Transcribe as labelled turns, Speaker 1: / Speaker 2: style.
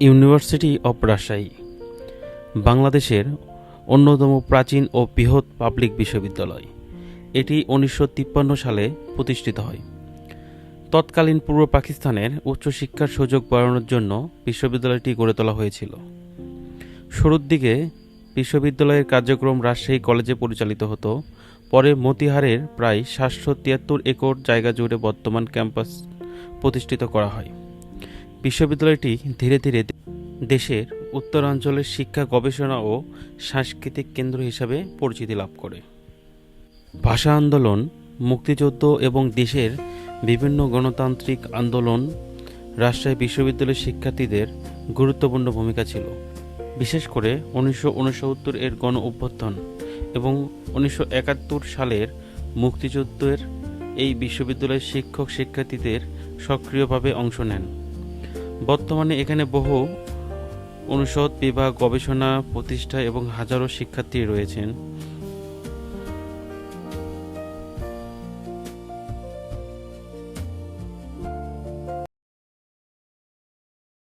Speaker 1: University of Rajshahi বাংলাদেশের অন্যতম প্রাচীন ও বৃহৎ পাবলিক বিশ্ববিদ্যালয়। এটি 1953 সালে প্রতিষ্ঠিত হয়। তৎকালীন পূর্ব পাকিস্তানের উচ্চশিক্ষার সুযোগ বাড়ানোর জন্য বিশ্ববিদ্যালয়টি গড়ে তোলা হয়েছিল। শুরুর দিকে বিশ্ববিদ্যালয়ের কার্যক্রম রাজশাহী কলেজে পরিচালিত হতো। পরে মতিহারের প্রায় 773 একর জায়গা জুড়ে বর্তমান ক্যাম্পাস প্রতিষ্ঠিত করা হয়। বিশ্ববিদ্যালয়টি ধীরে ধীরে দেশের উত্তরাঞ্চলের শিক্ষা গবেষণা ও সাংস্কৃতিক কেন্দ্র হিসাবে পরিচিতি লাভ করে। ভাষা আন্দোলন, মুক্তিযুদ্ধ এবং দেশের বিভিন্ন গণতান্ত্রিক আন্দোলন রাজশাহী বিশ্ববিদ্যালয়ের শিক্ষার্থীদের গুরুত্বপূর্ণ ভূমিকা ছিল। বিশেষ করে 1969 এর গণ অভ্যুত্থান এবং 1971 সালের মুক্তিযুদ্ধের এই বিশ্ববিদ্যালয়ের শিক্ষক শিক্ষার্থীদের সক্রিয়ভাবে অংশ নেন। বর্তমানে এখানে বহু অনুষদ, বিভাগ, গবেষণা প্রতিষ্ঠা এবং হাজারো শিক্ষার্থী রয়েছেন।